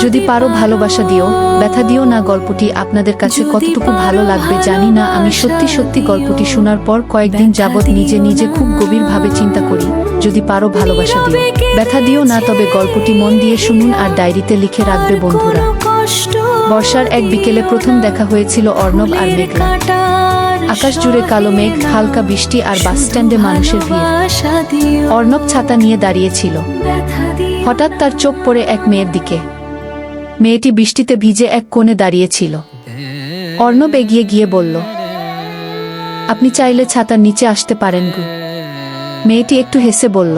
যদি পারো ভালোবাসা দিও, ব্যথা দিও না। গল্পটি আপনাদের কাছে কতটুকু ভালো লাগবে জানি না। আমি সত্যি সত্যি গল্পটি শোনার পর কয়েকদিন যাবৎ নিজে নিজে খুব গভীরভাবে চিন্তা করি। যদি পারো ভালোবাসা দিও, ব্যথা দিও না। তবে গল্পটি মন দিয়ে শুনুন আর ডায়েরিতে লিখে রাখবে বন্ধুরা। বর্ষার এক বিকেলে প্রথম দেখা হয়েছিল অর্ণব আর মেঘলা। আকাশ জুড়ে কালো মেঘ, হালকা বৃষ্টি আর বাস স্ট্যান্ডে মানুষের ভিড়। অর্ণব ছাতা নিয়ে দাঁড়িয়েছিল। হঠাৎ তার চোখ পড়ে এক মেয়ের দিকে। মেয়েটি বৃষ্টিতে ভিজে এক কোণে দাঁড়িয়েছিল। অর্ণব এগিয়ে গিয়ে বলল, আপনি চাইলে ছাতার নিচে আসতে পারেন গু। মেয়েটি একটু হেসে বলল,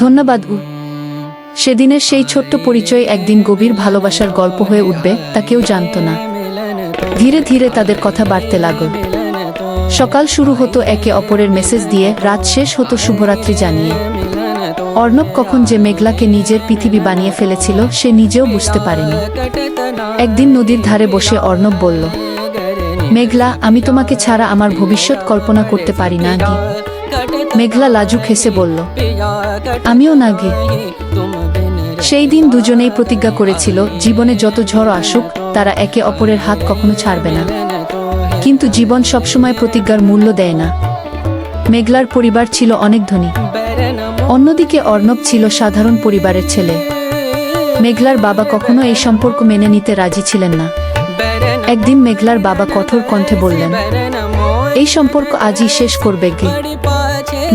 ধন্যবাদ গু। সেদিনের সেই ছোট্ট পরিচয় একদিন গভীর ভালোবাসার গল্প হয়ে উঠবে, তা কেউ জানত না। ধীরে ধীরে তাদের কথা বাড়তে লাগল। সকাল শুরু হতো একে অপরের মেসেজ দিয়ে, রাত শেষ হতো শুভরাত্রি জানিয়ে। অর্ণব কখন যে মেঘলাকে নিজের পৃথিবী বানিয়ে ফেলেছিল সে নিজেও বুঝতে পারেনি। একদিন নদীর ধারে বসে অর্ণব বলল, মেঘলা, আমি তোমাকে ছাড়া আমার ভবিষ্যৎ কল্পনা করতে পারি না গি। মেঘলা লাজুক হেসে বলল, আমিও না গি। সেই দিন দুজনেই প্রতিজ্ঞা করেছিল, জীবনে যত ঝড় আসুক তারা একে অপরের হাত কখনো ছাড়বে না। কিন্তু জীবন সবসময় প্রতিজ্ঞার মূল্য দেয় না। মেঘলার পরিবার ছিল অনেক ধনী, অন্যদিকে অর্ণব ছিল সাধারণ পরিবারের ছেলে। মেঘলার বাবা কখনো এই সম্পর্ক মেনে নিতে রাজি ছিলেন না। একদিন মেঘলার বাবা কঠোর কণ্ঠে বললেন, এই সম্পর্ক আজই শেষ করবে গে।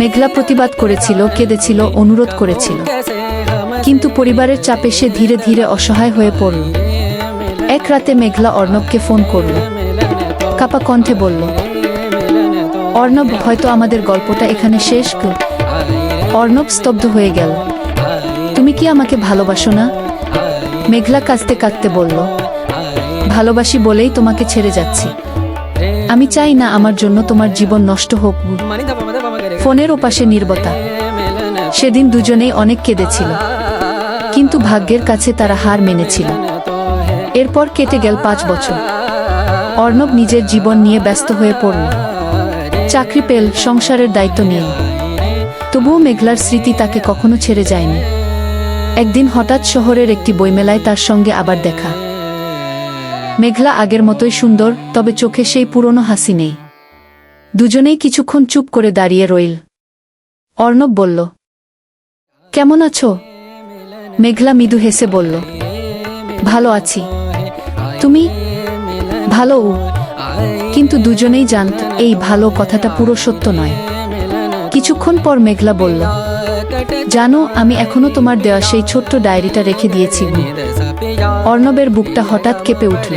মেঘলা প্রতিবাদ করেছিল, কেঁদেছিল, অনুরোধ করেছিল। কিন্তু পরিবারের চাপে সে ধীরে ধীরে অসহায় হয়ে পড়ল। এক রাতে মেঘলা অর্ণবকে ফোন করল। কাপা কণ্ঠে বলল, অর্ণব, হয়তো আমাদের গল্পটা এখানে শেষ গো। অর্ণব স্তব্ধ হয়ে গেল। তুমি কি আমাকে ভালোবাসো না? মেঘলা কাঁদতে কাঁদতে বলল, ভালোবাসি বলেই তোমাকে ছেড়ে যাচ্ছি। আমি চাই না আমার জন্য তোমার জীবন নষ্ট হোক। ফোনের ওপাশে নীরবতা। সেদিন দুজনেই অনেক কেঁদেছিল, কিন্তু ভাগ্যের কাছে তারা হার মেনেছিল। এরপর কেটে গেল 5 বছর। অর্ণব নিজের জীবন নিয়ে ব্যস্ত হয়ে পড়ল। চাকরি পেল, সংসারের দায়িত্ব নিয়ে। তবুও মেঘলার স্মৃতি তাকে কখনো ছেড়ে যায়নি। একদিন হঠাৎ শহরের একটি বইমেলায় তার সঙ্গে আবার দেখা। মেঘলা আগের মতোই সুন্দর, তবে চোখে সেই পুরনো হাসি নেই। দুজনেই কিছুক্ষণ চুপ করে দাঁড়িয়ে রইল। অর্ণব বলল, কেমন আছো? মেঘলা মৃদু হেসে বলল, ভালো আছি। তুমি? ভালো। কিন্তু দুজনেই জানত এই ভালো কথাটা পুরো সত্য নয়। কিছুক্ষণ পর মেঘলা বলল, জানো, আমি এখনো তোমার দেওয়া সেই ছোট্ট ডায়েরিটা রেখে দিয়েছি। অর্ণবের বুকটা হঠাৎ কেঁপে উঠল।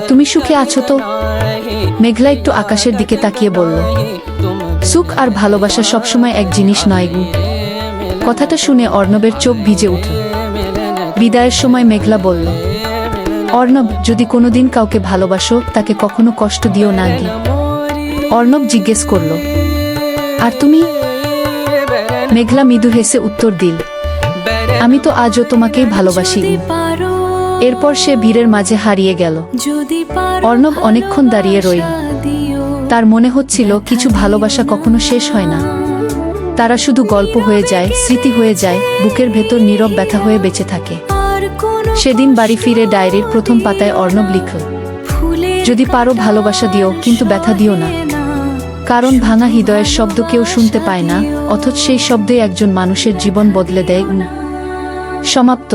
তুমি সুখে আছো তো? মেঘলা একটু আকাশের দিকে তাকিয়ে বলল, সুখ আর ভালোবাসা সবসময় এক জিনিস নয় গু। কথাটা শুনে অর্ণবের চোখ ভিজে উঠল। বিদায়ের সময় মেঘলা বলল, অর্ণব, যদি কোনোদিন কাউকে ভালোবাসো তাকে কখনো কষ্ট দিও না গি। অর্ণব জিজ্ঞেস করল, আর তুমি? মেঘলা মৃদু হেসে উত্তর দিল, আমি তো আজও তোমাকেই ভালোবাসি। এরপর সে ভিড়ের মাঝে হারিয়ে গেল। অর্ণব অনেকক্ষণ দাঁড়িয়ে রইল। তার মনে হচ্ছিল কিছু ভালোবাসা কখনো শেষ হয় না। তারা শুধু গল্প হয়ে যায়, স্মৃতি হয়ে যায়, বুকের ভেতর নীরব ব্যথা হয়ে বেঁচে থাকে। সেদিন বাড়ি ফিরে ডায়েরির প্রথম পাতায় অর্ণব লিখল, যদি পারো ভালোবাসা দিও, কিন্তু ব্যথা দিও না। কারণ ভাঙা হৃদয়ের শব্দ কেউ শুনতে পায় না, অথচ সেই শব্দে একজন মানুষের জীবন বদলে দেয়। সমাপ্ত।